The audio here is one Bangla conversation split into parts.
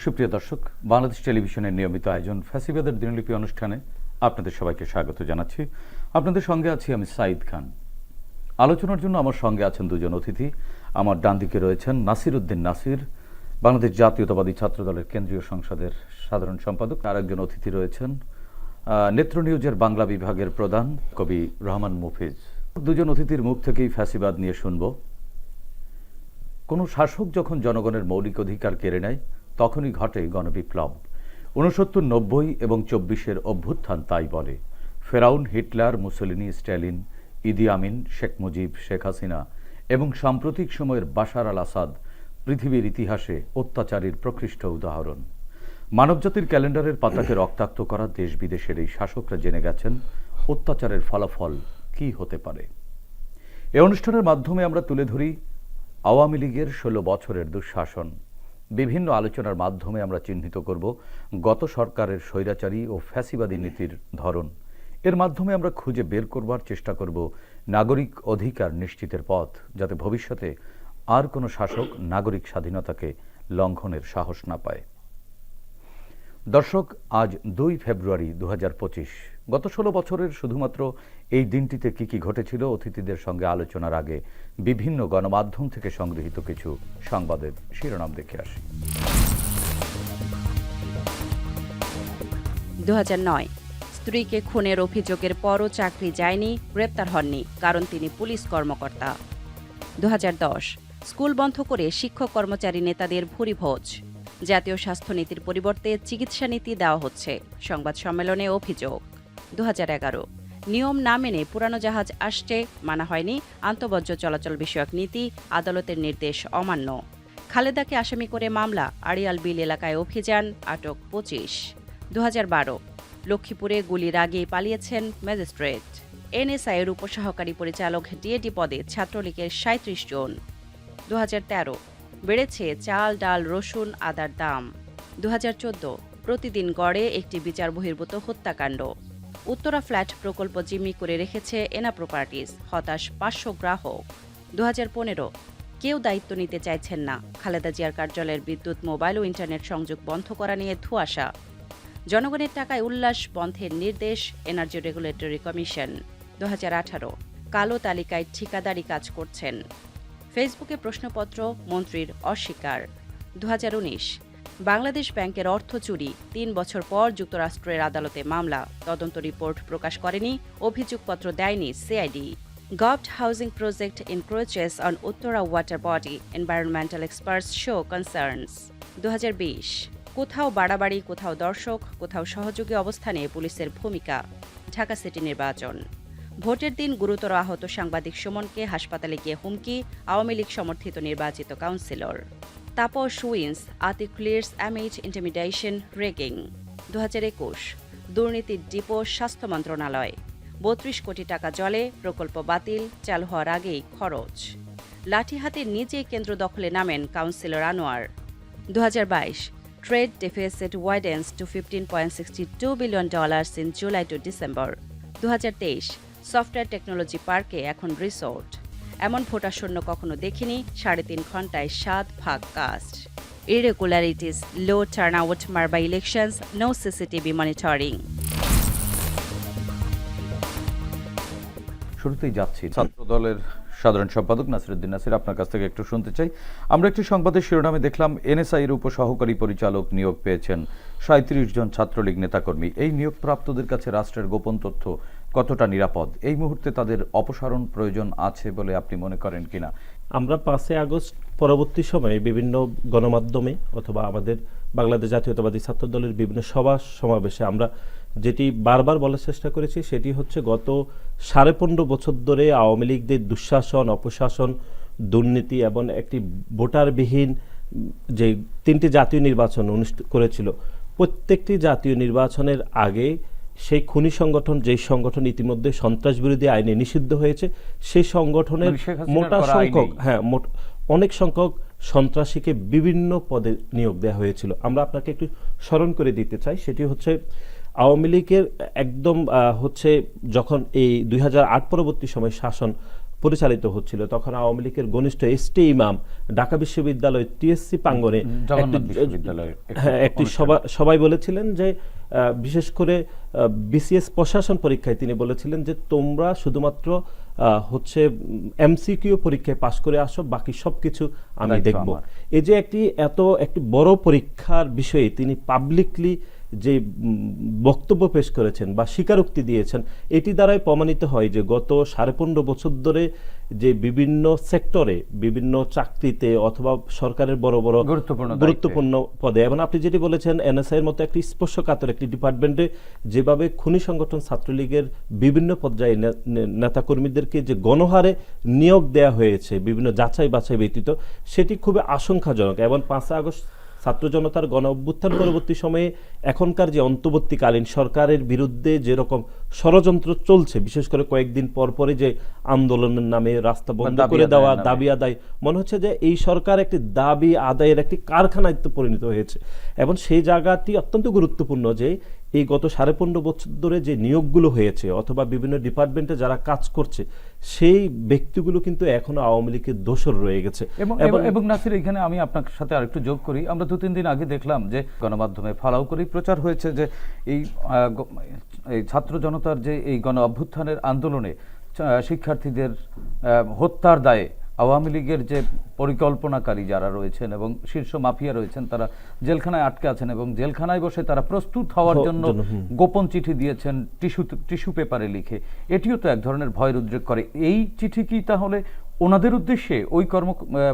সুপ্রিয় দর্শক, বাংলাদেশ টেলিভিশনের নিয়মিত আয়োজন ফ্যাসিবাদের দিনলিপি অনুষ্ঠানে আপনাদের সবাইকে স্বাগত জানাচ্ছি। আপনাদের সঙ্গে আছি আমি সাঈদ খান। আলোচনার জন্য আমার সঙ্গে আছেন দুজন অতিথি। আমার ডান দিকে রয়েছেন নাসির উদ্দিন নাসির, বাংলাদেশ জাতীয়তাবাদী ছাত্রদলের কেন্দ্রীয় সংসদের সাধারণ সম্পাদক। আর একজন অতিথি রয়েছেন নেত্র নিউজের বাংলা বিভাগের প্রধান কবি রহমান মুফিজ। দুজন অতিথির মুখ থেকেই ফ্যাসিবাদ নিয়ে শুনব। কোনো শাসক যখন জনগণের মৌলিক অধিকার কেড়ে নেয় তখনই ঘটে গণবিপ্লব। 69, 90 এবং 24-এর অভ্যুত্থান তাই বলে। ফেরাউন, হিটলার, মুসোলিনি, স্ট্যালিন, ইদি আমিন, শেখ মুজিব, শেখ হাসিনা এবং সাম্প্রতিক সময়ের বাশার আল আসাদ পৃথিবীর ইতিহাসে অত্যাচারীর প্রকৃষ্ট উদাহরণ। মানবজাতির ক্যালেন্ডারের পাতাকে রক্তাক্ত করা দেশ বিদেশের এই শাসকরা জেনে গেছেন অত্যাচারের ফলাফল কী হতে পারে। এই অনুষ্ঠানের মাধ্যমে আমরা তুলে ধরি আওয়ামী লীগের 16 বছরের দুঃশাসন। বিভিন্ন আলোচনার মাধ্যমে আমরা চিহ্নিত করব গত সরকারের স্বৈরাচারী ও ফ্যাসিবাদী নীতির ধরন। এর মাধ্যমে আমরা খুঁজে বের করবার চেষ্টা করব নাগরিক অধিকার নিশ্চিতের পথ, যাতে ভবিষ্যতে আর কোনো শাসক নাগরিক স্বাধীনতাকে লঙ্ঘনের সাহস না পায়। দর্শক, আজ 2 ফেব্রুয়ারি 2025। গত 16 বছরের শুধুমাত্র এই দিনটিতে কি কি ঘটেছিল অতিথিদের সঙ্গে আলোচনার আগে বিভিন্ন গণমাধ্যম থেকে সংগৃহীত কিছু সংবাদের শিরোনাম দেখে আসি। 2009 স্ত্রীকে খুনের অভিযোগের পরও চাকরি যায়নি, গ্রেপ্তার হননি, কারণ তিনি পুলিশ কর্মকর্তা। 2010 স্কুল বন্ধ করে শিক্ষক কর্মচারী নেতাদের ভুরিভোজ। জাতীয় স্বাস্থ্যনীতির পরিবর্তে চিকিৎসা নীতি দেওয়া হচ্ছে, সংবাদ সম্মেলনে অভিযোগ। 2011 নিয়ম না মেনে পুরানো জাহাজ আসছে, মানা হয়নি, আন্তঃবর্জ্য চলাচল বিষয়ক নীতি, আদালতের নির্দেশ অমান্য। খালেদাকে আসামি করে মামলা, আড়িয়াল বিল এলাকায় অভিযান, আটক 25। 2012 লক্ষ্মীপুরে গুলির আগেই পালিয়েছেন ম্যাজিস্ট্রেট। এনএসআইয়ের উপসহকারী পরিচালক ডিএডি পদে ছাত্রলীগের 37 জন। 2013 বেড়েছে চাল, ডাল, রসুন, আদার দাম। 2014 প্রতিদিন গড়ে একটি বিচার বহির্ভূত হত্যাকাণ্ড। উত্তরা ফ্ল্যাট প্রকল্প জিম্মি করে রেখেছে এনা প্রপার্টিজ, হতাশ 500 গ্রাহক। 2015 কেউ দায়িত্ব নিতে চাইছেন না, খালেদা জিয়ার কার্যালয়ের বিদ্যুৎ, মোবাইল ও ইন্টারনেট সংযোগ বন্ধ করা নিয়ে ধোঁয়াশা। জনগণের টাকায় উল্লাস বন্ধের নির্দেশ এনার্জি রেগুলেটরি কমিশন। 2018 কালো তালিকায় ঠিকাদারি কাজ করছেন। ফেসবুকে প্রশ্নপত্র, মন্ত্রীর অস্বীকার। 2019 বাংলাদেশ ব্যাংকের অর্থ চুরি, 3 বছর পর যুক্তরাষ্ট্রের আদালতে মামলা, তদন্ত রিপোর্ট প্রকাশ করেনি, অভিযোগপত্র দেয়নি CID. Govt housing project encroaches on Uttara water body, environmental experts show concerns। 2020 কোথাও বাড়াবাড়ি, কোথাও দর্শক, কোথাও সহযোগী অবস্থানে পুলিশের ভূমিকা। ঢাকা সিটি নির্বাচন, ভোটের দিন গুরুতর আহত সাংবাদিক সুমনকে হাসপাতালে গিয়ে হুমকি, আওয়ামী লীগ সমর্থিত নির্বাচিত councillor. Taposh wins, Atiq clears amid intimidation, rigging. 2021 দুর্নীতির ডিপো স্বাস্থ্য মন্ত্রণালয়, 32 কোটি টাকা জলে, প্রকল্প বাতিল, চালু হওয়ার আগেই খরচ। লাঠি হাতে নিজে কেন্দ্র দখলে নামেন councillor Anwar. 2022 trade deficit widens to $15.62 billion in July to December। 2023 software technology পার্কে এখন রিসোর্ট। এমন ভোটাশূন্য কখনো দেখিনি, 3.5 ঘন্টায় 7 ভাগ কাস্ট। ইরেগুলারিটিস, লো টার্নআউট, মারবা ইলেকশনস, নো সিসিটিভি মনিটরিং। শুরুতেই যাচ্ছি ছাত্রদলের সাধারণ সম্পাদক নাসির উদ্দিন নাসির, আপনার কাছ থেকে একটু শুনতে চাই। আমরা একটি সংবাদের শিরোনামে দেখলাম এনএসআইয়ের উপসহকারী পরিচালক নিয়োগ পেয়েছেন 37 জন ছাত্রলীগ নেতাকর্মী। এই নিয়োগপ্রাপ্তদের কাছে রাষ্ট্রের গোপন তথ্য কতটা নিরাপদ? এই মুহূর্তে তাদের অপসারণ প্রয়োজন আছে বলে আপনি মনে করেন কিনা? আমরা 5 আগস্ট পরবর্তী সময়ে বিভিন্ন গণমাধ্যমে অথবা আমাদের বাংলাদেশ জাতীয়তাবাদী ছাত্রদলের বিভিন্ন সভা সমাবেশে আমরা যেটি বারবার বলার চেষ্টা করেছি সেটি হচ্ছে গত 15.5 বছর ধরে আওয়ামী লীগদের দুঃশাসন, অপশাসন, দুর্নীতি এবং একটি ভোটারবিহীন যে 3টি জাতীয় নির্বাচন অনুষ্ঠিত করেছিল, প্রত্যেকটি জাতীয় নির্বাচনের আগে সেই খুনি সংগঠন, যেই সংগঠন ইতিমধ্যে সন্ত্রাস বিরোধী আইনে নিষিদ্ধ হয়েছে, সেই সংগঠনের মোটা সংখ্যক অনেক সংখ্যক সন্ত্রাসীকে বিভিন্ন পদে নিয়োগ দেওয়া হয়েছিল। আমরা আপনাকে একটু স্মরণ করে দিতে চাই, সেটি হচ্ছে আওয়ামী লীগের একদম হচ্ছে যখন এই 2008 পরবর্তী সময় শাসন পরিচালিত হচ্ছিল, তখন আওয়ামী লীগের ঘনিষ্ঠ এসটি ইমাম ঢাকা বিশ্ববিদ্যালয় টিএসসি প্রাঙ্গণে জগন্নাথ বিশ্ববিদ্যালয়ের একটি সবাই বলেছিলেন যে বিশেষ করে বিসিএস প্রশাসন পরীক্ষায় তিনি বলেছিলেন যে তোমরা শুধুমাত্র হচ্ছে এমসিকিউ পরীক্ষায় পাশ করে আসো, বাকি সবকিছু আমি দেখব। এই যে একটি বড় পরীক্ষার বিষয়ে তিনি পাবলিকলি যে বক্তব্য পেশ করেছেন বা স্বীকারোক্তি দিয়েছেন, এটি দ্বারাই প্রমাণিত হয় যে গত 15.5 বছর ধরে যে বিভিন্ন সেক্টরে, বিভিন্ন চাকরিতে অথবা সরকারের বড় বড় গুরুত্বপূর্ণ পদে, এবং আপনি যেটি বলেছেন এনএসআই এর মতো একটি স্পর্শকাতর একটি ডিপার্টমেন্টে যেভাবে খুনি সংগঠন ছাত্রলীগের বিভিন্ন পর্যায়ে নেতাকর্মীদেরকে যে গণহারে নিয়োগ দেয়া হয়েছে বিভিন্ন যাচাই বাছাই ব্যতীত, সেটি খুবই আশঙ্কাজনক। এবং 5 আগস্ট ছাত্র জনতার গণ অভ্যুত্থান পরবর্তী সময়ে এখনকার যে অন্তর্বর্তীকালীন সরকারের বিরুদ্ধে যেরকম ষড়যন্ত্র চলছে, বিশেষ করে কয়েকদিন পরে যে আন্দোলনের নামে রাস্তা বন্ধ করে দেওয়া, দাবি আদায়, মনে হচ্ছে যে এই সরকার একটি দাবি আদায়ের একটি কারখানায় পরিণত হয়েছে। এবং সেই জায়গাটি অত্যন্ত গুরুত্বপূর্ণ যে এই গত 15.5 বছর ধরে যে নিয়োগগুলো হয়েছে অথবা বিভিন্ন ডিপার্টমেন্টে যারা কাজ করছে, সেই ব্যক্তিগুলো কিন্তু এখনো আওয়ামী লীগের দোসর রয়ে গেছে। এবং নাসির, এখানে আমি আপনার সাথে আরেকটু যোগ করি। আমরা 2-3 দিন আগে দেখলাম যে গণমাধ্যমে ফালাও করে প্রচার হয়েছে যে এই ছাত্র জনতার যে এই গণ অভ্যুত্থানের আন্দোলনে শিক্ষার্থীদের হত্যার দায়ে আওয়ামী লীগের যে পরিকল্পনাকারী যারা রয়েছেন এবং শীর্ষ মাফিয়া রয়েছেন, তারা জেলখানায় আটকে আছেন এবং জেলখানায় বসে তারা প্রস্তুত হওয়ার জন্য গোপন চিঠি দিয়েছেন টিস্যু পেপারে লিখে। এটিও তো এক ধরনের ভয়ের উদ্রেক করে। এই চিঠি কি তাহলে ওনাদের উদ্দেশ্যে, ওই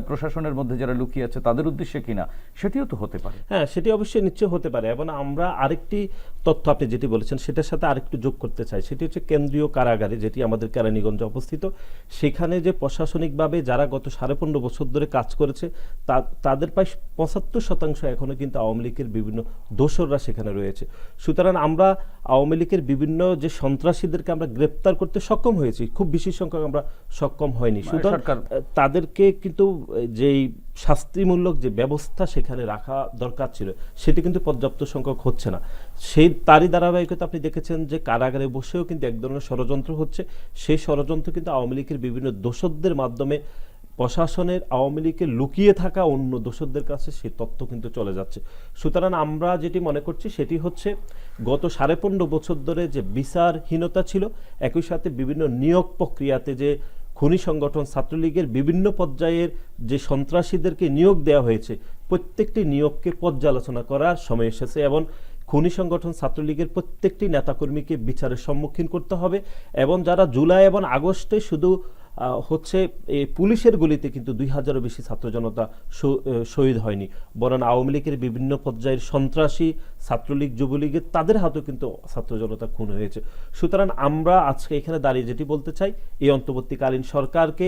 প্রশাসনের মধ্যে যারা লুকিয়ে আছে তাদের উদ্দেশ্যে কিনা, সেটিও তো হতে পারে। হ্যাঁ, সেটি অবশ্যই নিশ্চয় হতে পারে। এবং আমরা আরেকটি তথ্য আপনি যেটি বলেছেন সেটার সাথে আরেকটু যোগ করতে চাই, সেটি হচ্ছে কেন্দ্রীয় কারাগারে, যেটি আমাদের কেরানীগঞ্জে অবস্থিত। সেখানে যে প্রশাসনিকভাবে যারা গত 15.5 বছর ধরে কাজ করেছে, তাদের প্রায় 75% এখনো কিন্তু আওয়ামী লীগের বিভিন্ন দোসররা সেখানে রয়েছে। সুতরাং আমরা আওয়ামী লীগের বিভিন্ন যে সন্ত্রাসীদেরকে আমরা গ্রেপ্তার করতে সক্ষম হয়েছি, খুব বেশি সংখ্যক আমরা সক্ষম হয়নি। সুতরাং তাদেরকে কিন্তু যেই শাস্তিমূলক যে ব্যবস্থা সেখানে রাখা দরকার ছিল, সেটি কিন্তু পর্যাপ্ত সংখ্যক হচ্ছে না। তারই ধারাবাহিকতা আপনি দেখেছেন যে কারাগারে বসেও কিন্তু এক ধরনের ষড়যন্ত্র হচ্ছে। সেই ষড়যন্ত্র কিন্তু আওয়ামী লীগের বিভিন্ন দোসরদের মাধ্যমে প্রশাসনের আওয়ামী লীগের লুকিয়ে থাকা অন্য দোসরদের কাছে সেই তথ্য কিন্তু চলে যাচ্ছে। সুতরাং আমরা যেটি মনে করছি সেটি হচ্ছে গত 15.5 বছর ধরে যে বিচারহীনতা ছিল, একই সাথে বিভিন্ন নিয়োগ প্রক্রিয়াতে যে খুনি সংগঠন ছাত্রলীগের বিভিন্ন পর্যায়ের যে সন্ত্রাসীদেরকে নিয়োগ দেওয়া হয়েছে, প্রত্যেকটি নিয়োগকে পর্যালোচনা করার সময় এসেছে এবং খুনি সংগঠন ছাত্রলীগের প্রত্যেকটি নেতাকর্মীকে বিচারের সম্মুখীন করতে হবে। এবং যারা জুলাই এবং আগস্টে শুধু হচ্ছে এই পুলিশের গুলিতে কিন্তু 2000-এরও বেশি ছাত্র জনতা শহীদ হয়নি, বরং আওয়ামী লীগের বিভিন্ন পর্যায়ের সন্ত্রাসী, ছাত্রলীগ, যুবলীগের তাদের হাতেও কিন্তু ছাত্র জনতা খুন হয়েছে। সুতরাং আমরা আজকে এখানে দাঁড়িয়ে যেটি বলতে চাই, এই অন্তর্বর্তীকালীন সরকারকে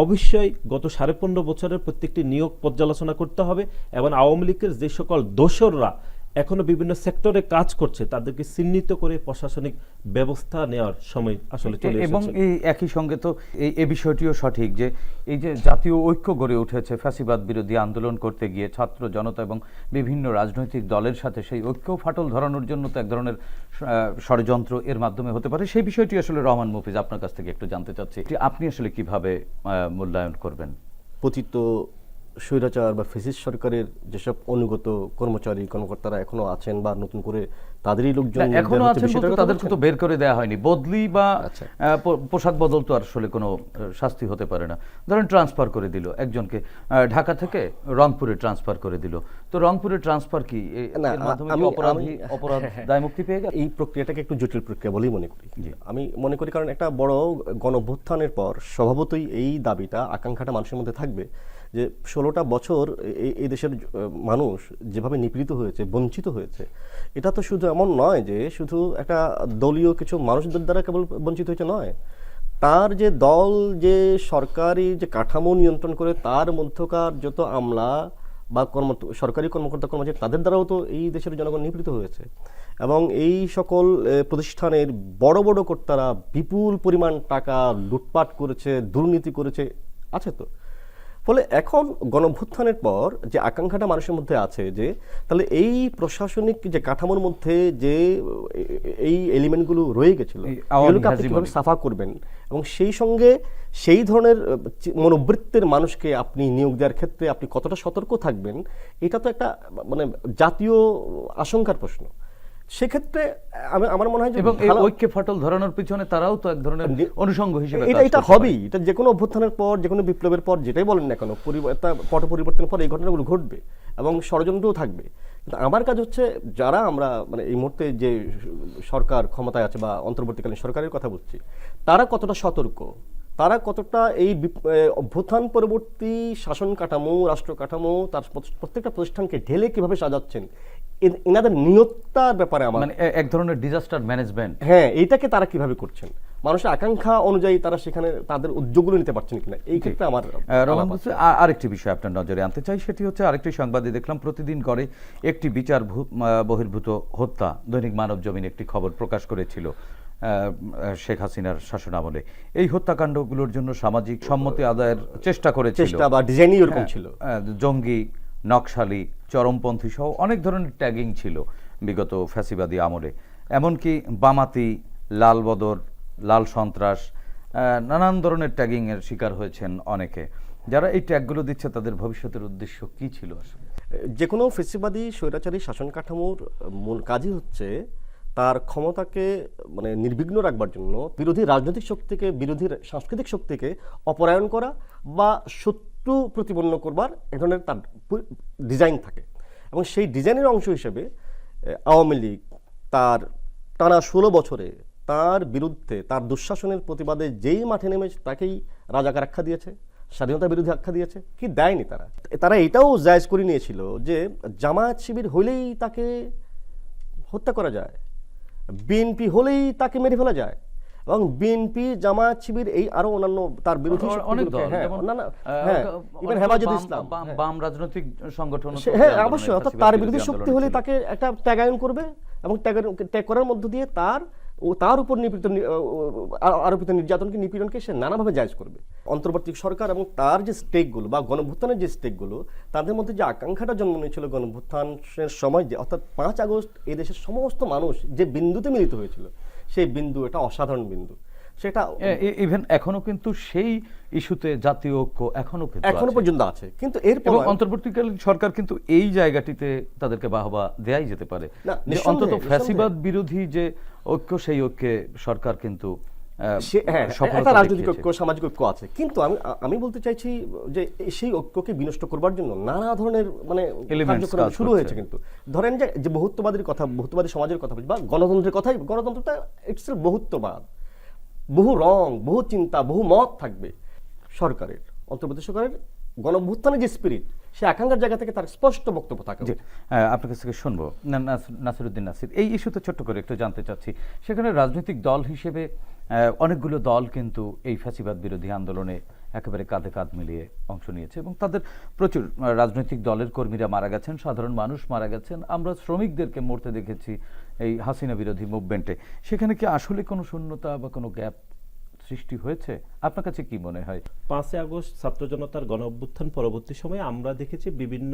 অবশ্যই গত 15.5 বছরের প্রত্যেকটি নিয়োগ পর্যালোচনা করতে হবে এবং আওয়ামী লীগের যে সকল দোসররা এখনো বিভিন্ন সেক্টরে কাজ করছে তাদেরকে চিহ্নিত করে প্রশাসনিক ব্যবস্থা নেওয়ার সময় আসলে চলে এসেছে। এবং এই একই সঙ্গে তো এই বিষয়টিও সঠিক যে এই যে জাতীয় ঐক্য গড়ে উঠেছে ফ্যাসিবাদ বিরোধী আন্দোলন করতে গিয়ে ছাত্র জনতা এবং বিভিন্ন রাজনৈতিক দলের সাথে, সেই ঐক্য ফাটল ধরানোর জন্য তো এক ধরনের ষড়যন্ত্র এর মাধ্যমে হতে পারে। সেই বিষয়টি আসলে রহমান মুফিজ আপনার কাছ থেকে একটু জানতে চাচ্ছি, আপনি আসলে কিভাবে মূল্যায়ন করবেন? পতিত স্বৈরাচার বা ফ্যাসিস্ট সরকারের যেসব অনুগত কর্মচারী কর্মকর্তারা এখনো আছেন বা নতুন করে তাদেরই লোকজন এখনো আছেন, তাদেরকে তো বের করে দেওয়া হয়নি। বদলি বা পোশাক বদল তো আসলে কোনো শাস্তি হতে পারে না। ধরেন ট্রান্সফার করে দিল একজনকে, ঢাকা থেকে রংপুরে ট্রান্সফার করে দিল, তো রংপুরে ট্রান্সফার কি এর মাধ্যমে অপরাধ দায় মুক্তি পেয়ে গেল? এই প্রক্রিয়াটাকে একটু জটিল প্রক্রিয়া বলেই মনে করি আমি মনে করি, কারণ একটা বড় গণঅভ্যুত্থানের পর স্বভাবতই এই দাবিটা, আকাঙ্ক্ষাটা মানুষের মধ্যে থাকবে যে 16টা বছর এই দেশের মানুষ যেভাবে নিপীড়িত হয়েছে, বঞ্চিত হয়েছে, এটা তো শুধু এমন নয় যে শুধু একটা দলীয় কিছু মানুষদের দ্বারা কেবল বঞ্চিত হয়েছে নয়, তার যে দল, যে সরকারি যে কাঠামো নিয়ন্ত্রণ করে তার মধ্যকার যত আমলা বা সরকারি কর্মকর্তা কর্মচারী, তাদের দ্বারাও তো এই দেশের জনগণ নিপীড়িত হয়েছে। এবং এই সকল প্রতিষ্ঠানের বড় বড় কর্তারা বিপুল পরিমাণ টাকা লুটপাট করেছে, দুর্নীতি করেছে, আছে তো। ফলে এখন গণঅভ্যুত্থানের পর যে আকাঙ্ক্ষাটা মানুষের মধ্যে আছে যে তাহলে এই প্রশাসনিক যে কাঠামোর মধ্যে যে এই এলিমেন্টগুলো রয়ে গেছিল এই আওয়ামী এগুলোকে আপনি কিভাবে হেজিমনি। সাফা করবেন এবং সেই সঙ্গে সেই ধরনের মনোবৃত্তের মানুষকে আপনি নিয়োগ দেওয়ার ক্ষেত্রে আপনি কতটা সতর্ক থাকবেন, এটা তো একটা মানে জাতীয় আশঙ্কার প্রশ্ন। সেক্ষেত্রে আমার মনে হয় যে এবং এই ভালো- ঐক্যে ফাটল ধরানোর পিছনে তারাও তো এক ধরনের অনুষঙ্গ হিসেবে এটা কাজ এটা করতে হবেই, পারে। এটা যে কোনো অভ্যুত্থানের পর যে কোনো বিপ্লবের পর যেটাই বলেন না কেন পট পরিবর্তনের পর এই ঘটনাগুলো ঘটবে এবং ষড়যন্ত্রও থাকবে। কিন্তু আমার কাজ হচ্ছে যারা আমরা মানে এই মুহূর্তে যে সরকার ক্ষমতায় আছে বা অন্তর্বর্তীকালীন সরকারের কথা বলছি, তারা কতটা সতর্ক, তারা কতটা এই অভ্যুত্থান পরবর্তী শাসন কাঠামো, রাষ্ট্র কাঠামো, তার প্রত্যেকটা প্রতিষ্ঠানকে ঢেলে কিভাবে সাজাচ্ছেন, এনাদের নিয়তটার ব্যাপারে আমার মানে এক ধরনের ডিজাস্টার ম্যানেজমেন্ট। হ্যাঁ, এইটাকে তারা কিভাবে করছেন, মানুষের আকাঙ্ক্ষা অনুযায়ী তারা সেখানে তাদের উদ্যোগগুলো নিতে পারছেন কিনা, এই ক্ষেত্রে আমার রহমান আলাপ আছে। বলছে, আরেকটি বিষয় আপনার নজরে আনতে চাই, সেটি হচ্ছে আরেকটি সংবাদে দেখলাম প্রতিদিন গড়ে একটি বিচার বহির্ভূত হত্যা। দৈনিক মানব জমিন একটি খবর প্রকাশ করেছিল শেখ হাসিনার শাসনামলে। এই হত্যাকাণ্ডগুলোর জন্য সামাজিক সম্মতি আদায়ের চেষ্টা করেছিল, চেষ্টা বা ডিজাইনই এরকম ছিল। জঙ্গি, নকশালি, চরমপন্থী সহ অনেক ধরনের ট্যাগিং ছিল বিগত ফ্যাসিবাদী আমলে। এমনকি বামাতি, লাল বদর, লাল সন্ত্রাস, নানান ধরনের ট্যাগিং এর শিকার হয়েছেন অনেকে। যারা এই ট্যাগগুলো দিচ্ছে তাদের ভবিষ্যতের উদ্দেশ্য কি ছিল আসলে? যে কোনো ফেসিবাদী স্বৈরাচারী শাসন কাঠামোর মূল কাজই হচ্ছে তার ক্ষমতাকে মানে নির্বিঘ্ন রাখবার জন্য বিরোধী রাজনৈতিক শক্তিকে, বিরোধী সাংস্কৃতিক শক্তিকে অপরায়ণ করা বা শত্রু প্রতিপন্ন করবার এক ধরনের তার ডিজাইন থাকে। এবং সেই ডিজাইনের অংশ হিসেবে আওয়ামী লীগ তার টানা 16 বছরে তার বিরুদ্ধে, তার দুঃশাসনের প্রতিবাদে যেই মাঠে নেমেছে তাকেই রাজাকার আখ্যা দিয়েছে, স্বাধীনতা বিরোধী আখ্যা দিয়েছে। কি দেয়নি তারা? তারা এটাও জায়েজ করে নিয়েছিল যে জামায়াত শিবির হলেই তাকে হত্যা করা যায়, বিএনপি হলেই তাকে মেরে ফেলা যায়, এবং বিএনপি, জামায়াত শিবির এই আরো অন্যান্য তার বিরোধী অনেক দল, হ্যাঁ, যেমন অন্যান্য, হ্যাঁ, ইভেন হেফাজত ইসলাম, বাম রাজনৈতিক সংগঠন, হ্যাঁ অবশ্যই, অর্থাৎ তার বিরোধী শক্তি হলে তাকে একটা ট্যাগায়ন করবে এবং ট্যাগ করার মধ্য দিয়ে তার উপর আরোপিত নির্যাতনকে, নিপীড়নকে সে নানাভাবে জায়েজ করবে। অন্তর্বর্তী সরকার এবং তার যে স্টেকগুলো বা গণঅভ্যুত্থানের যে স্টেকগুলো, তাদের মধ্যে যে আকাঙ্ক্ষাটা জন্ম নিয়েছিল গণঅভ্যুত্থানের সময়, যে অর্থাৎ 5 আগস্ট এই দেশের সমস্ত মানুষ যে বিন্দুতে মিলিত হয়েছিল, সেই বিন্দু এটা অসাধারণ বিন্দু। সেটা ইভেন এখনো কিন্তু সেই ইস্যুতে জাতীয় ঐক্য এখনো এখনো পর্যন্ত আছে। কিন্তু এরপর এবং অন্তর্বর্তীকালীন সরকার কিন্তু এই জায়গাটিতে তাদেরকে বাহবা দেয়াই যেতে পারে না, যে নিঃসন্দেহে, অন্তত নিঃসন্দেহে। ফ্যাসিবাদ বিরোধী যে ঐক্য, সেই ঐক্যে সরকার কিন্তু সফলতা একটা রাজনৈতিক দেখিয়েছে। ঐক্য, সামাজিক ঐক্য আছে। কিন্তু আমি বলতে চাইছি যে সেই ঐক্যকে বিনষ্ট করবার জন্য নানা ধরনের মানে Elements কার্যক্রম কাজ শুরু করছে। হয়েছে। কিন্তু ধরেন যে বহুত্ববাদী সমাজের কথা বলছি বা গণতন্ত্রটা ইটস বহুত্ববাদ, বহু রং, বহু চিন্তা, বহু মত থাকবে। সরকারের, অন্তর্বর্তী সরকারের গণঅভ্যুত্থানের যে স্পিরিট, সে আকাঙ্ক্ষার জায়গা থেকে তার স্পষ্ট বক্তব্য থাকে। আপনার কাছ থেকে শুনবো নাসিরউদ্দিন নাসির, এই ইস্যুতে ছোট্ট করে একটু জানতে চাচ্ছি, সেখানে রাজনৈতিক দল হিসেবে অনেকগুলো দল কিন্তু এই ফ্যাসিবাদ বিরোধী আন্দোলনে একেবারে কাঁধে কাঁধ মিলিয়ে অংশ নিয়েছে এবং তাদের প্রচুর রাজনৈতিক দলের কর্মীরা মারা গেছেন, সাধারণ মানুষ মারা গেছেন, আমরা শ্রমিকদেরকে মরতে দেখেছি এই হাসিনা বিরোধী মুভমেন্টে। সেখানে কি আসলে কোনো শূন্যতা বা কোনো গ্যাপ সৃষ্টি হয়েছে? আপনার কাছে কি মনে হয়? 5 আগস্ট ছাত্র জনতার গণ অভ্যুত্থান পরবর্তী সময়ে আমরা দেখেছি বিভিন্ন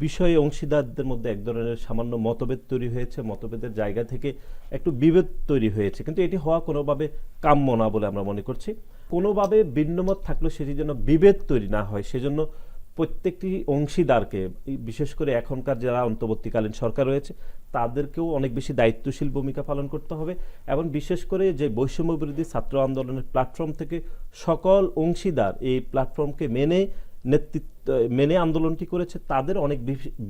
বিষয়ে অংশীদারদের মধ্যে এক ধরনের সামান্য মতভেদ তৈরি হয়েছে, মতভেদের জায়গা থেকে একটু বিভেদ তৈরি হয়েছে, কিন্তু এটি হওয়া কোনোভাবে কাম্য না বলে আমরা মনে করছি। কোনোভাবে ভিন্নমত থাকলেও সেটি যেন বিভেদ তৈরি না হয়, সেজন্য প্রত্যেকটি অংশীদারকে, বিশেষ করে এখনকার যারা অন্তর্বর্তীকালীন সরকার রয়েছে, তাদেরকেও অনেক বেশি দায়িত্বশীল ভূমিকা পালন করতে হবে এবং বিশেষ করে যে বৈষম্য বিরোধী ছাত্র আন্দোলনের প্ল্যাটফর্ম থেকে সকল অংশীদার এই প্ল্যাটফর্মকে মেনে আন্দোলনটি করেছে, তাদের অনেক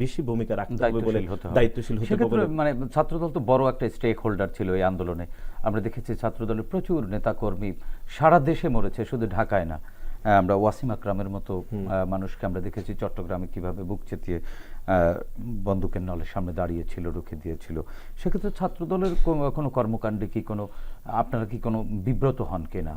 বেশি ভূমিকা রাখতে হবে বলে দায়িত্বশীল হতে হবে। মানে ছাত্রদল তো বড় একটা স্টেক হোল্ডার ছিল এই আন্দোলনে। আমরা দেখেছি ছাত্রদলের প্রচুর নেতাকর্মী সারা দেশে মরেছে, শুধু ঢাকায় না। আমরা ওয়াসিম আকরামের মতো মানুষকে আমরা দেখেছি চট্টগ্রামে কিভাবে বুক চেতিয়ে বন্দুকের নলের সামনে দাঁড়িয়েছিল, রুখে দিয়েছিল। সেক্ষেত্রে ছাত্রদলের কোনো কর্মকাণ্ডে কি আপনারা কি কোনো বিব্রত হন কিনা?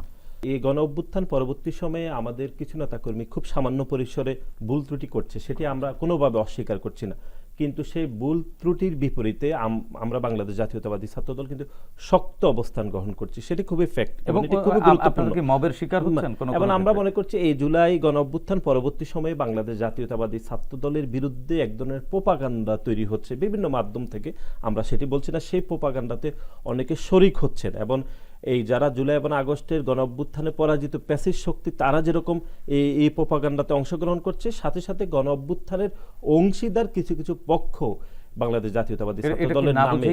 এই গণ অভ্যুত্থান পরবর্তী সময়ে আমাদের কিছু নেতাকর্মী খুব সামান্য পরিসরে ভুল ত্রুটি করছে, সেটি আমরা কোনোভাবে অস্বীকার করছি না, কিন্তু সেই ভুল ত্রুটির বিপরীতে আমরা বাংলাদেশ জাতীয়তাবাদী ছাত্রদল কিন্তু শক্ত অবস্থান গ্রহণ করছি, সেটি খুবই ফ্যাক্ট এবং এটি খুবই গুরুত্বপূর্ণ। আপনারা কি মবের শিকার হচ্ছেন কোনো এবং আমরা মনে করছি এই জুলাই গণ অভ্যুত্থান পরবর্তী সময়ে বাংলাদেশ জাতীয়তাবাদী ছাত্রদলের বিরুদ্ধে এক ধরনের প্রোপাগান্ডা তৈরি হচ্ছে বিভিন্ন মাধ্যম থেকে, আমরা সেটি বলছি না, সেই প্রোপাগান্ডাতে অনেকে শরিক হচ্ছেন এবং এই যারা জুলাই এবং আগস্টের গণ অভ্যুত্থানে পরাজিত প্যাসিস্ট শক্তি তারা যেরকম এই প্রোপাগান্ডাতে অংশগ্রহণ করছে, সাথে সাথে গণ অভ্যুত্থানের অংশীদার কিছু কিছু পক্ষ বাংলাদেশ জাতীয়তাবাদী ছাত্রদলের নামে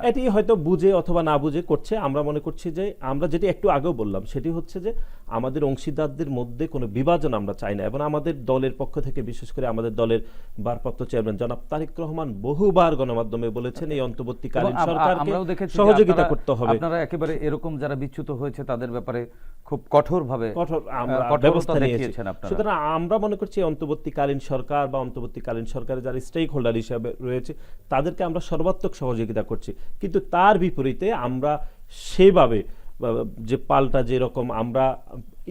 এটি হয়তো বুঝে অথবা না বুঝে করছে। আমরা মনে করছি যে আমরা যেটি একটু আগেও বললাম সেটি হচ্ছে যে আমাদের অংশীদারদের মধ্যে কোনো বিভাজন আমরা চাই না এবং আমাদের দলের পক্ষ থেকে বিশেষ করে আমাদের দলের ভারপ্রাপ্ত চেয়ারম্যান জনাব তারেক রহমান বহুবার গণমাধ্যমে বলেছেন এই অন্তর্বর্তীকালীন সরকারকে সহযোগিতা করতে হবে। আপনারা একেবারে এরকম যারা বিচ্যুত হয়েছে তাদের ব্যাপারে খুব কঠোরভাবে ব্যবস্থা নিয়েছেন আপনারা। সুতরাং আমরা মনে করছি অন্তর্বর্তীকালীন সরকার বা অন্তর্বর্তীকালীন সরকারের যারা স্টেক হোল্ডার হিসেবে রয়েছে তাদেরকে আমরা সর্বাত্মক সহযোগিতা করছি, কিন্তু তার বিপরীতে আমরা সেভাবে যে পাল্টা যেরকম আমরা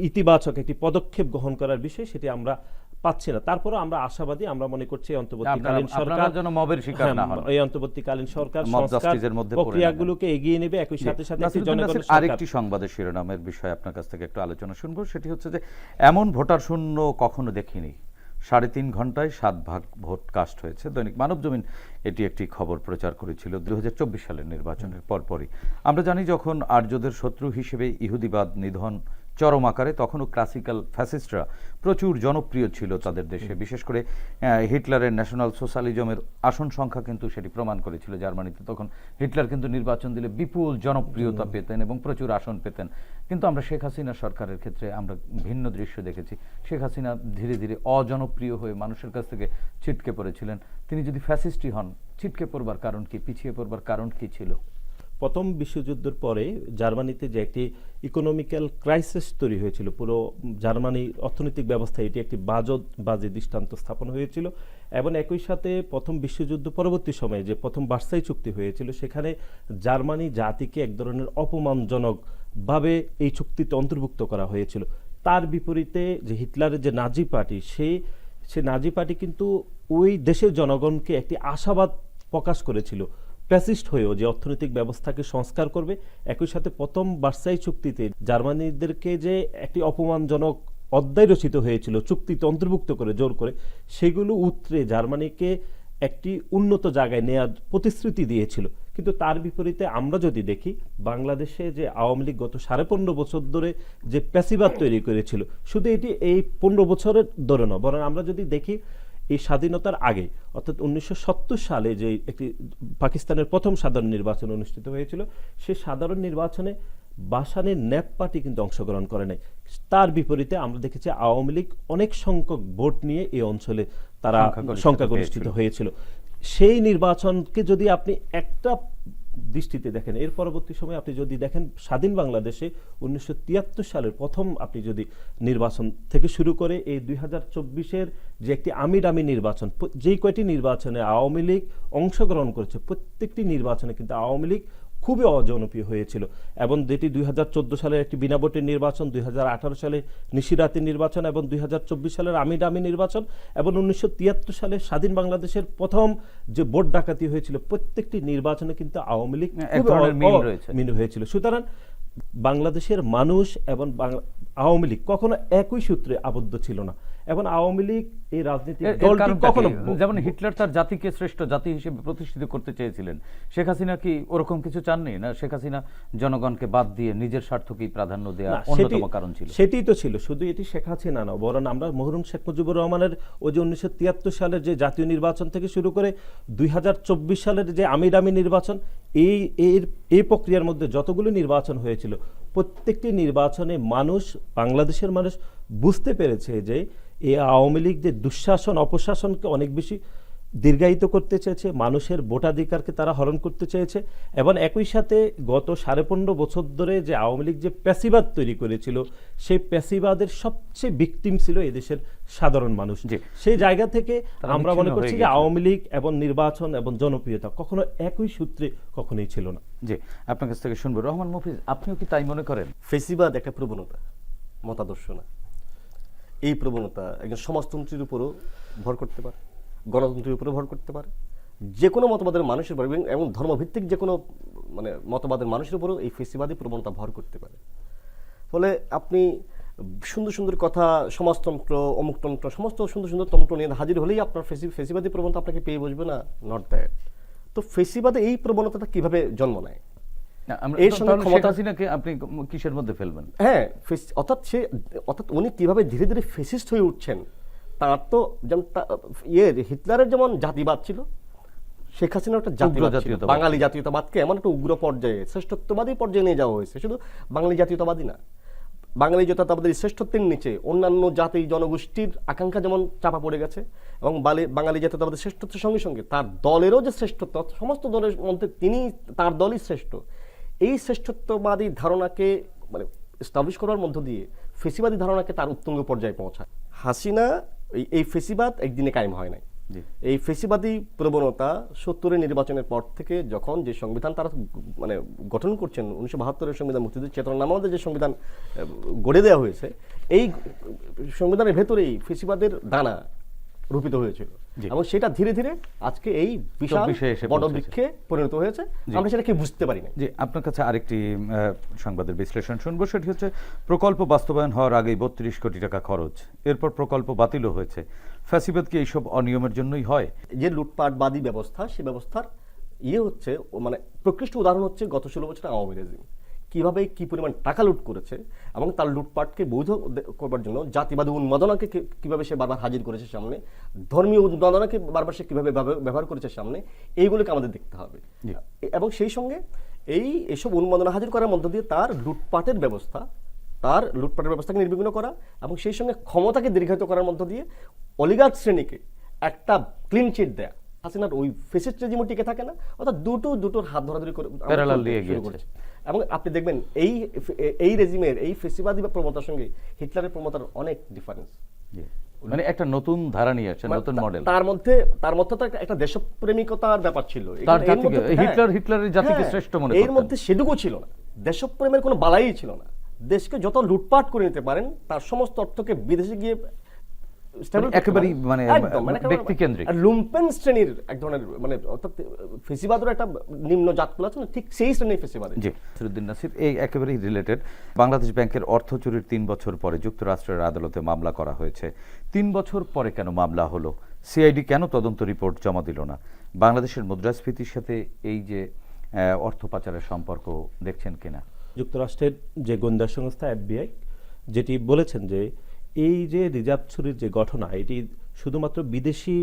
ইতিবাচক একটি পদক্ষেপ গ্রহণ করার বিষয় সেটি আমরা পাচ্ছি না। তারপরে আমরা আশাবাদী, আমরা মনে করছি অন্তর্বর্তীকালীন সরকার যেন মবের শিকার না হয়, এই অন্তর্বর্তীকালীন সরকার প্রক্রিয়াগুলোকে এগিয়ে নেবে, একই সাথে সাথে জনগণের আরেকটি সংবাদের শিরোনামের বিষয়ে আপনার কাছ থেকে একটু আলোচনা শুনবো। সেটি হচ্ছে যে এমন ভোটার শূন্য কখনো দেখিনি, 3.5 ঘন্টায় 7 ভাগ ভোট কাস্ট হয়েছে। দৈনিক মানবজমিন এটি একটি খবর প্রচার করেছিল 2024 সালের নির্বাচনের পরপরই। আমরা জানি যখন আর্যদের শত্রু হিসেবে ইহুদিবাদ নিধন চরম আকারে, তখনও ক্লাসিক্যাল ফ্যাসিস্টরা প্রচুর জনপ্রিয় ছিল তাদের দেশে, বিশেষ করে হিটলারের ন্যাশনাল সোশ্যালিজমের আসন সংখ্যা কিন্তু সেটি প্রমাণ করেছিল। জার্মানিতে তখন হিটলার কিন্তু নির্বাচন দিলে বিপুল জনপ্রিয়তা পেতেন এবং প্রচুর আসন পেতেন। কিন্তু আমরা শেখ হাসিনা সরকারের ক্ষেত্রে আমরা ভিন্ন দৃশ্য দেখেছি। শেখ হাসিনা ধীরে ধীরে অজনপ্রিয় হয়ে মানুষের কাছ থেকে ছিটকে পড়েছিলেন। তিনি যদি ফ্যাসিস্টই হন, ছিটকে পড়বার কারণ কি, পিছিয়ে পড়বার কারণ কি ছিল? প্রথম বিশ্বযুদ্ধের পরে জার্মানিতে যে একটি ইকোনমিক্যাল ক্রাইসিস তৈরি হয়েছিল, পুরো জার্মানির অর্থনৈতিক ব্যবস্থা এটি একটি বাজে দৃষ্টান্ত স্থাপন হয়েছিল এবং একই সাথে প্রথম বিশ্বযুদ্ধ পরবর্তী সময়ে যে প্রথম ভার্সাই চুক্তি হয়েছিল সেখানে জার্মানি জাতিকে এক ধরনের অপমানজনকভাবে এই চুক্তিতে অন্তর্ভুক্ত করা হয়েছিল। তার বিপরীতে যে হিটলারের যে নাজি পার্টি, সে নাজি পার্টি কিন্তু ওই দেশের জনগণকে একটি আশাবাদ প্রকাশ করেছিল ফ্যাসিস্ট হয়েও যে অর্থনৈতিক ব্যবস্থাকে সংস্কার করবে। একই সাথে প্রথম ভার্সাই চুক্তিতে জার্মানিদেরকে যে একটি অপমানজনক অধ্যায় রচিত হয়েছিল চুক্তিতে অন্তর্ভুক্ত করে জোর করে, সেগুলো উতরে জার্মানিকে একটি উন্নত জায়গায় নেওয়ার প্রতিশ্রুতি দিয়েছিল। কিন্তু তার বিপরীতে আমরা যদি দেখি বাংলাদেশে যে আওয়ামী লীগ গত 15.5 বছর ধরে যে প্যাসিবাদ তৈরি করেছিল, শুধু এটি এই 15 বছরের ধরে নয়, বরং আমরা যদি দেখি এই স্বাধীনতার আগে অর্থাৎ 1970 সালে যে একটি পাকিস্তানের প্রথম সাধারণ নির্বাচন অনুষ্ঠিত হয়েছিল, সেই সাধারণ নির্বাচনে বাসানের ন্যাপ পার্টি কিন্তু অংশগ্রহণ করে নাই। তার বিপরীতে আমরা দেখেছি আওয়ামী লীগ অনেক সংখ্যক ভোট নিয়ে এই অঞ্চলে তারা সংখ্যাগরিষ্ঠিত হয়েছিল। সেই নির্বাচনকে যদি আপনি একটা দৃষ্টিতে দেখেন, এর পরবর্তী সময় আপনি যদি দেখেন স্বাধীন বাংলাদেশে 1973 সালের প্রথম আপনি যদি নির্বাচন থেকে শুরু করে এই 2024-এর যে একটি আমিরামি নির্বাচন, যেই কয়টি নির্বাচনে আওয়ামী লীগ অংশগ্রহণ করেছে প্রত্যেকটি নির্বাচনে কিন্তু আওয়ামী লীগ খুবই অজনপ্রিয় হয়েছিল এবং যেটি 2014 সালের একটি বিনা ভোটের নির্বাচন, 2018 সালে নিশিরাতের নির্বাচন এবং 2024 সালের আমিরামি নির্বাচন এবং 1973 সালে স্বাধীন বাংলাদেশের প্রথম যে ভোট ডাকাতি হয়েছিল, প্রত্যেকটি নির্বাচনে কিন্তু আওয়ামী লীগ মিল হয়েছিল। সুতরাং বাংলাদেশের মানুষ এবং আওয়ামী লীগ কখনো একই সূত্রে আবদ্ধ ছিল না এবং আওয়ামী লীগ এই রাজনীতির দলটি কখনো, যেমন হিটলার তার জাতিকে শ্রেষ্ঠ জাতি হিসেবে প্রতিষ্ঠিত করতে চেয়েছিলেন, শেখ হাসিনা কি ওরকম কিছু চাননি? না, শেখ হাসিনা জনগণকে বাদ দিয়ে নিজের স্বার্থকেই প্রাধান্য দেওয়া অন্যতম কারণ ছিল। সেটাই তো ছিল, শুধু এটি শেখ হাসিনা না, বরং আমরা মরহুম শেখ মুজিবুর রহমানের ওই যে 1973 সালের যে জাতীয় নির্বাচন থেকে শুরু করে 2024 সালের যে আমিরামি নির্বাচন, এই প্রক্রিয়ার মধ্যে যতগুলো নির্বাচন হয়েছিল প্রত্যেকটি নির্বাচনে বাংলাদেশের মানুষ বুঝতে পেরেছে যে এই আওয়ামী লীগ যে দুঃশাসন অপশাসনকে অনেক বেশি দীর্ঘায়িত করতে চেয়েছে, মানুষের ভোটাধিকারকে তারা হরণ করতে চেয়েছে এবং একই সাথে গত 15.5 বছর ধরে যে আওয়ামী লীগ যে প্যাসিবাদ তৈরি করেছিল, সেই প্যাসিবাদের সবচেয়ে ভিকটিম ছিল এদেশের সাধারণ মানুষ। সেই জায়গা থেকে আমরা মনে করছি যে আওয়ামী লীগ এবং নির্বাচন এবং জনপ্রিয়তা কখনো একই সূত্রে কখনোই ছিল না। জি, আপনার কাছ থেকে শুনবো। রহমান মফিজ, আপনিও কি তাই মনে করেন? ফেসিবাদ একটা প্রবণতা, মতাদর্শ না। এই প্রবণতা একজন সমাজতন্ত্রের উপরও ভর করতে পারে। গণতন্ত্রের উপরে ভর করতে পারে, যে কোনো মতবাদের মানুষের উপর এবং ধর্মভিত্তিক যে কোনো মানে মতবাদের মানুষের উপরেও এই ফেসিবাদী প্রবণতা ভর করতে পারে। ফলে আপনি সুন্দর সুন্দর কথা, সমাজতন্ত্র, অমুকতন্ত্র, সমস্ত সুন্দর সুন্দর তন্ত্র নিয়ে হাজির হলেই আপনার ফেসিবাদী প্রবণতা আপনাকে পেয়ে বসবে না, নট দ্যাট। তো ফেসিবাদে এই প্রবণতাটা কিভাবে জন্ম নেয়? এর সঙ্গে ক্ষমতা হাসিনাকে আপনি কিসের মধ্যে ফেলবেন? হ্যাঁ, অর্থাৎ উনি কিভাবে ধীরে ধীরে ফেসিস্ট হয়ে উঠছেন। তার তো যেমন হিটলারের যেমন জাতিবাদ ছিল, শেখ হাসিনার একটা জাতিবাদ ছিল, বাঙালি জাতীয়তাবাদকে এমন একটা উগ্র পর্যায়ে, শ্রেষ্ঠত্ববাদী পর্যায়ে নিয়ে যাওয়া হয়েছে। শুধু বাঙালি জাতীয়তাবাদী না, বাঙালি জাতীয়তাবাদের শ্রেষ্ঠত্বের নিচে অন্যান্য জাতি জনগোষ্ঠীর আকাঙ্ক্ষা যেমন চাপা পড়ে গেছে, এবং বাঙালি জাতীয়তাবাদের শ্রেষ্ঠত্বের সঙ্গে সঙ্গে তার দলেরও যে শ্রেষ্ঠত্ব, সমস্ত দলের মধ্যে তার দলই শ্রেষ্ঠ, এই শ্রেষ্ঠত্ববাদী ধারণাকে মানে এস্টাবলিশ করার মধ্য দিয়ে ফেসিবাদী ধারণাকে তার উত্তুঙ্গ পর্যায়ে পৌঁছায়। হাসিনা এই ফেসিবাদ একদিনে কায়েম হয় নাই। এই ফেসিবাদী প্রবণতা 70-এর নির্বাচনের পর থেকে যখন যে সংবিধান তারা মানে গঠন করছেন, 1972-এর সংবিধান, মুক্তিযুদ্ধের চেতনার যে সংবিধান গড়ে দেওয়া হয়েছে, এই সংবিধানের ভেতরেই ফেসিবাদের দানা রূপিত হয়েছিল, এবং সেটা ধীরে ধীরে আজকে এই বিশাল বড় বৃক্ষে পরিণত হয়েছে। আমরা সেটাকে বুঝতে পারি না। জি, আপনার কাছে আরেকটি সংবাদের বিশ্লেষণ শুনবো, সেটি হচ্ছে প্রকল্প বাস্তবায়ন হওয়ার আগেই 32 কোটি টাকা খরচ, এরপর প্রকল্প বাতিলও হয়েছে। ফ্যাসিবাদ কি এইসব অনিয়মের জন্যই হয়? যে লুটপাটবাদী ব্যবস্থা, সেই ব্যবস্থার হচ্ছে মানে প্রকৃষ্ট উদাহরণ হচ্ছে গত 16 বছরের আওয়ামী রেজিম কিভাবে কি পরিমাণ টাকা লুট করেছে, এবং তার লুটপাটকে বৈধ করবার জন্য জাতিবাদী উন্মাদনাকে কিভাবে সে বারবার হাজির করেছে সামনে, ধর্মীয় উন্মাদনাকে বারবার সে কিভাবে ব্যবহার করেছে সামনে, এইগুলোকে আমাদের দেখতে হবে। এবং সেই সঙ্গে এইসব উন্মাদনা হাজির করার মধ্য দিয়ে তার লুটপাটের ব্যবস্থাকে নির্বিঘ্ন করা, এবং সেই সঙ্গে ক্ষমতাকে দীর্ঘায়িত করার মধ্য দিয়ে অলিগার্ক শ্রেণীকে একটা ক্লিন চিট দেয়া। হাসিনার ওই ফেসিস্ট রেজিমও টিকে থাকে না, অর্থাৎ দুটোর হাত ধরাধরি করে শুরু করেছে। এবং আপনি দেখবেন এই রেজিমের এই ফেসিবাদী প্রবণতার সঙ্গে হিটলারের প্রবণতার অনেক ডিফারেন্স, মানে একটা নতুন ধারা নিয়ে আসছে, নতুন মডেল। তার মধ্যে তো একটা দেশপ্রেমিকতার ব্যাপার ছিল। হিটলারের জাতিকে শ্রেষ্ঠ মনে করতেন। এর মধ্যে সেটুকু ছিল না, দেশপ্রেমের কোনো বালাই ছিল না। দেশকে যত লুটপাট করে নিতে পারেন, তার সমস্ত অর্থকে বিদেশে গিয়ে একেবারে মানে ব্যক্তিকেন্দ্রিক লুম্পেন শ্রেণীর এক ধরনের মানে অর্থাৎ ফেসিবাদের একটা নিম্ন জাতগুলো আছে না, ঠিক সেই শ্রেণীর ফেসিবাদ। জি, নাসিরউদ্দিন নাসির, এই একেবারেই রিলেটেড। বাংলাদেশ ব্যাংকের অর্থ চুরির 3 বছর পরে যুক্তরাষ্ট্রের আদালতে মামলা করা হয়েছে। 3 বছর পরে কেন মামলা হলো? সিআইডি কেন তদন্ত রিপোর্ট জমা দিল না? বাংলাদেশের মুদ্রাস্ফীতির সাথে এই যে অর্থ পাচারের সম্পর্ক দেখছেন কিনা? যুক্তরাষ্ট্রের যে গোয়েন্দা সংস্থা FBI যেটি বলেছেন যে এই যে রিজার্ভ চুরির যে ঘটনা, এটি শুধুমাত্র বিদেশি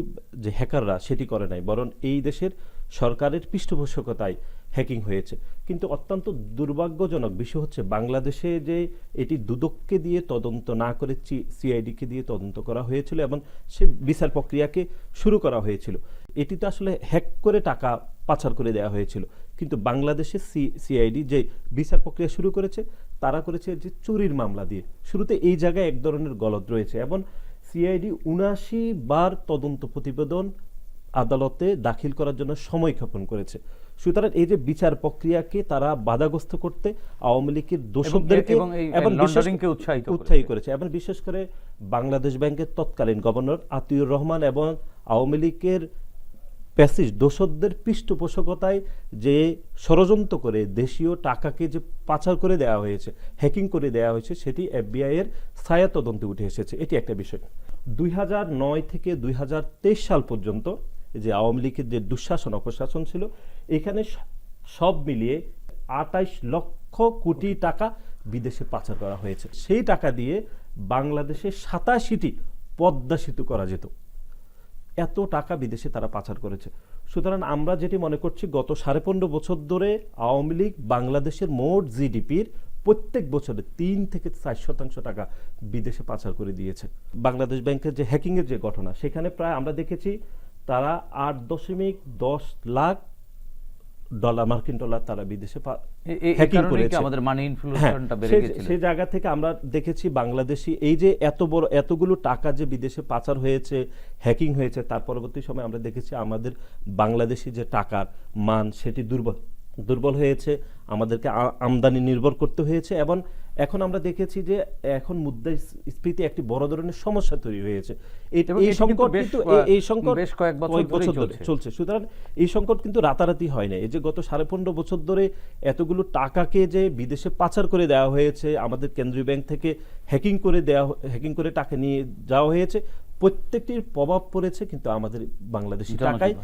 যে হ্যাকাররা সেটি করে নাই, বরং এই দেশের সরকারের পৃষ্ঠপোষকতায় হ্যাকিং হয়েছে। কিন্তু অত্যন্ত দুর্ভাগ্যজনক বিষয় হচ্ছে বাংলাদেশে যে এটি দুদককে দিয়ে তদন্ত না করে সিআইডিকে দিয়ে তদন্ত করা হয়েছিল, এবং সে বিচার প্রক্রিয়াকে শুরু করা হয়েছিল। এটি তো আসলে হ্যাক করে টাকা পাচার করে দেওয়া হয়েছিল, কিন্তু বাংলাদেশের সিআইডি যে বিচার প্রক্রিয়া শুরু করেছে, তারা করেছে যে চুরির মামলা দিয়ে। শুরুতে এই জায়গায় এক ধরনের গলদ রয়েছে, এবং সিআইডি 79 বার তদন্ত প্রতিবেদন আদালতে দাখিল করার জন্য সময় ক্ষেপণ করেছে। সুতরাং এই যে বিচার প্রক্রিয়াকে তারা বাধাগ্রস্ত করতে আওয়ামী লীগের দোষকদেরকে উৎসাহী করেছে, এবং বিশেষ করে বাংলাদেশ ব্যাংকের তৎকালীন গভর্নর আতিউর রহমান এবং আওয়ামী লীগের প্যাসিস্ট দোষকদের পৃষ্ঠপোষকতায় যে ষড়যন্ত্র করে দেশীয় টাকাকে যে পাচার করে দেওয়া হয়েছে, হ্যাকিং করে দেওয়া হয়েছে, সেটি FBI এর ছায়া তদন্তে উঠে এসেছে। এটি একটা বিষয়। 2009 থেকে 2023 সাল পর্যন্ত যে আওয়ামী লীগের যে দুঃশাসন অপশাসন ছিল, এখানে সব মিলিয়ে 28 লক্ষ কোটি টাকা বিদেশে পাচার করা হয়েছে। সেই টাকা দিয়ে বাংলাদেশে 87টি পদ্মা সেতু করা যেত। এত টাকা বিদেশে তারা পাচার করেছে। সুতরাং আমরা যেটি মনে করছি, গত 15.5 বছর ধরে আওয়ামী লীগ বাংলাদেশের মোট জিডিপির প্রত্যেক বছরে 3 থেকে 4% টাকা বিদেশে পাচার করে দিয়েছে। বাংলাদেশ ব্যাংকের যে হ্যাকিংয়ের যে ঘটনা, সেখানে প্রায় আমরা দেখেছি তারা 8.10 লাখ মার্কিন ডলার তারা বিদেশে হ্যাকিং করেছে। আমাদের মানি ইনফ্লুয়েন্সটা বেড়ে গেছিল। সেই জায়গা থেকে আমরা দেখেছি বাংলাদেশি এই যে এতগুলো টাকা যে বিদেশে পাচার হয়েছে, হ্যাকিং হয়েছে, তার পরবর্তী সময় আমরা দেখেছি আমাদের বাংলাদেশি যে টাকার মান সেটি দুর্বল হয়েছে, আমাদেরকে আমদানি নির্ভর করতে হয়েছে, এবং এখন আমরা দেখেছি যে এখন মুদ্রাস্ফীতি একটি বড় ধরনের সমস্যা তৈরি হয়েছে। এবং এই এটি সংকট কিন্তু এই সংকট বেশ কয়েক বছর ধরেই চলছে। সুতরাং এই সংকট কিন্তু রাতারাতি হয় না। এই যে গত 15.5 বছর ধরে এতগুলো টাকাকে যে বিদেশে পাচার করে দেওয়া হয়েছে, আমাদের কেন্দ্রীয় ব্যাংক থেকে হ্যাকিং করে টাকা নিয়ে যাওয়া হয়েছে, প্রত্যেকটির প্রভাব পড়েছে কিন্তু আমাদের বাংলাদেশি টাকায়,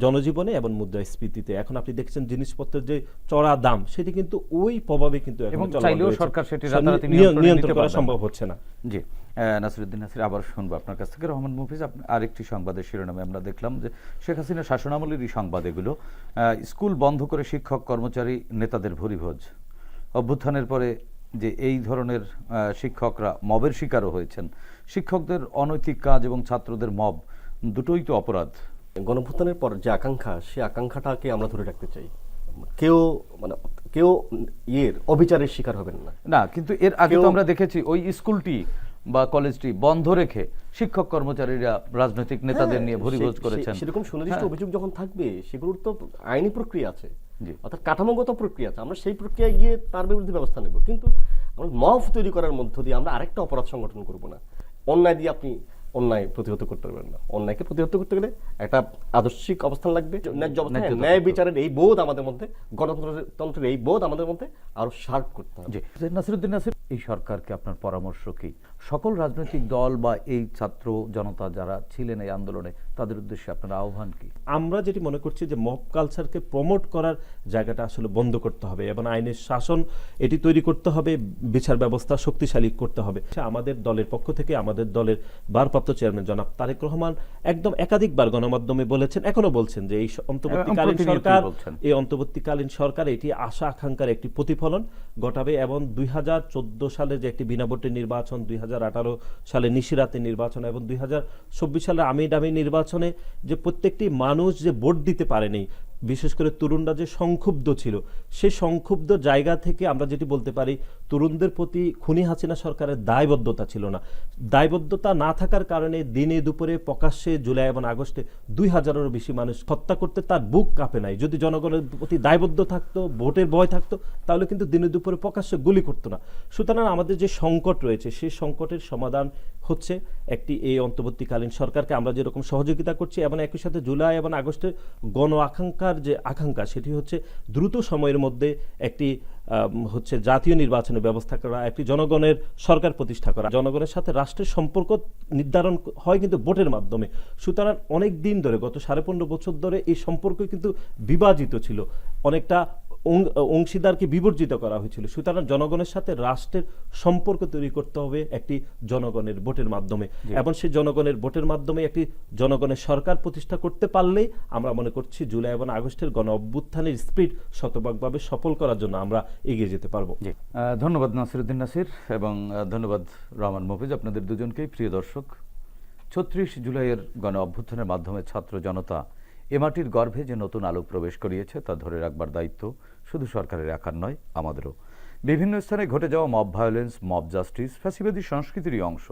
জনজীবনে এবং মুদ্রাস্ফীতিতে। এখন আপনি দেখছেন জিনিসপত্রের যে চড়া দাম, সেটি কিন্তু ওই প্রভাবে কিন্তু এখন চাইলেও সরকার সেটি রাতারাতি নিয়ন্ত্রণ করা সম্ভব হচ্ছে না। জি, নাসিরউদ্দিন নাসির, আবার শুনবো আপনার কাছ থেকে। রহমান মুফিজ, আরেকটি সংবাদের শিরোনামে আমরা দেখলাম যে শেখ হাসিনা শাসনামলেরই সংবাদ এগুলো, স্কুল বন্ধ করে শিক্ষক কর্মচারী নেতাদের ভুরিভোজ। অভ্যুত্থানের পরে যে এই ধরনের শিক্ষকরা মবের শিকারও হয়েছেন, শিক্ষকদের অনৈতিক কাজ এবং ছাত্রদের মব দুটোই তো অপরাধ। গণঅভ্যুত্থানের পর যে আকাঙ্ক্ষা, সেই আকাঙ্ক্ষাটাকে আমরা ধরে রাখতে চাই। কেউ অবিচারের শিকার হবেন না। না, কিন্তু এর আগে তো আমরা দেখেছি ওই স্কুলটি বা কলেজটি বন্ধ রেখে শিক্ষক কর্মচারীরা রাজনৈতিক নেতাদের নিয়ে ভুরিভোজ করেছেন। সেরকম সুনির্দিষ্ট অভিযোগ যখন থাকবে, সেগুলোর তো আইনি প্রক্রিয়া আছে, অর্থাৎ কাঠামোগত প্রক্রিয়া আছে। আমরা সেই প্রক্রিয়ায় গিয়ে তার বিরুদ্ধে ব্যবস্থা নেব, কিন্তু আমরা মব তৈরি করার মধ্য দিয়ে আমরা আরেকটা অপরাধ সংগঠন করব না। অন্যায় দিয়ে আপনি অন্যায় প্রতিহত করতে পারবেন না। অন্যায়কে প্রতিহত করতে গেলে একটা আদর্শিক অবস্থান লাগবে, ন্যায় বিচারের এই বোধ আমাদের মধ্যে, গণতন্ত্রের এই বোধ আমাদের মধ্যে আরো শার্প করতে হবে। নাসিরউদ্দিন নাসির, এই সরকারকে আপনার পরামর্শ কি? সকল রাজনৈতিক দল বা এই ছাত্র জনতা যারা ছিলেন এই আন্দোলনে, তাদের উদ্দেশ্যে আপনার আহ্বান কি? আমরা যেটি মনে করছি যে মব কালচারকে প্রমোট করার জায়গাটা আসলে বন্ধ করতে হবে এবং আইনের শাসন এটি তৈরি করতে হবে, বিচার ব্যবস্থা শক্তিশালী করতে হবে। আমাদের দলের পক্ষ থেকে আমাদের দলের ভারপ্রাপ্ত চেয়ারম্যান জনাব তারেক রহমান একদম একাধিকবার গণমাধ্যমে বলেছেন, এখনো বলছেন যে এই অন্তর্বর্তীকালীন সরকার এটি আশা আকাঙ্ক্ষার একটি প্রতিফলন ঘটাবে এবং 2014 সালে যে একটি বিনা ভোটের নির্বাচন, 2018 সালে নিশিরাতে নির্বাচন এবং 2024 সালে আমিডামি নির্বাচনে যে প্রত্যেকটি মানুষ যে ভোট দিতে পারেনি, বিশেষ করে তরুণরা যে সংক্ষুব্ধ ছিল, সেই সংক্ষুব্ধ জায়গা থেকে আমরা যেটি বলতে পারি, তরুণদের প্রতি খুনি হাসিনা সরকারের দায়বদ্ধতা ছিল না। দায়বদ্ধতা না থাকার কারণে দিনে দুপুরে প্রকাশ্যে জুলাই এবং আগস্টে 2000-এরও বেশি মানুষ হত্যা করতে তার বুক কাঁপে নাই। যদি জনগণের প্রতি দায়বদ্ধ থাকতো, ভোটের ভয় থাকতো, তাহলে কিন্তু দিনে দুপুরে প্রকাশ্যে গুলি করতো না। সুতরাং আমাদের যে সংকট রয়েছে, সেই সংকটের সমাধান হচ্ছে একটি এই অন্তর্বর্তীকালীন সরকারকে আমরা যেরকম সহযোগিতা করছি এবং একই সাথে জুলাই এবং আগস্টের গণ আকাঙ্ক্ষার যে আকাঙ্ক্ষা, সেটি হচ্ছে দ্রুত সময়ের মধ্যে একটি জাতীয় নির্বাচনের ব্যবস্থা করা, একটি জনগণের সরকার প্রতিষ্ঠা করা। জনগণের সাথে রাষ্ট্রের সম্পর্ক নির্ধারণ হয় কিন্তু ভোটের মাধ্যমে। সুতরাং অনেক দিন ধরে, গত 15.5 বছর ধরে এই সম্পর্ক কিন্তু বিভাজিত ছিল, অনেকটা অংশীদারকে বিবর্জিত করা হয়েছিল। সুতরাং জনগণের সাথে রাষ্ট্রের সম্পর্ক তৈরি করতে হবে একটি জনগণের ভোটের মাধ্যমে, এবং সেই জনগণের ভোটের মাধ্যমে একটি জনগণের সরকার প্রতিষ্ঠা করতে পারলেই আমরা মনে করছি জুলাই এবং আগস্টের গণ অভ্যুত্থানের স্পিরিট শতভাগভাবে সফল করার জন্য আমরা এগিয়ে যেতে পারবো। ধন্যবাদ নাসিরউদ্দিন নাসির এবং ধন্যবাদ রহমান মুফিজ, আপনাদের দুজনকেই। প্রিয় দর্শক, 36 জুলাইয়ের গণ অভ্যুত্থানের মাধ্যমে ছাত্র জনতা এ মাটির গর্ভে যে নতুন আলো প্রবেশ করিয়েছে, তা ধরে রাখবার দায়িত্ব শুধু সরকারের একার নয়, আমাদেরও। বিভিন্ন স্থানে ঘটে যাওয়া মব ভায়োলেন্স, মব জাস্টিস ফ্যাসিবাদী সংস্কৃতিরই অংশ।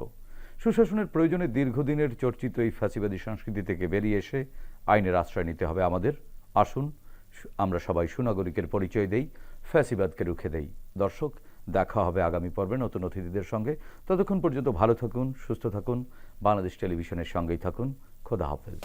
সুশাসনের প্রয়োজনে দীর্ঘদিনের চর্চিত এই ফ্যাসিবাদী সংস্কৃতি থেকে বেরিয়ে এসে আইনের আশ্রয় নিতে হবে আমাদের। আসুন আমরা সবাই সুনাগরিকের পরিচয় দেই, ফ্যাসিবাদকে রুখে দেই। দর্শক, দেখা হবে আগামী পর্বে নতুন অতিথিদের সঙ্গে। ততক্ষণ পর্যন্ত ভালো থাকুন, সুস্থ থাকুন, বাংলাদেশ টেলিভিশনের সঙ্গেই থাকুন। খোদা হাফেজ।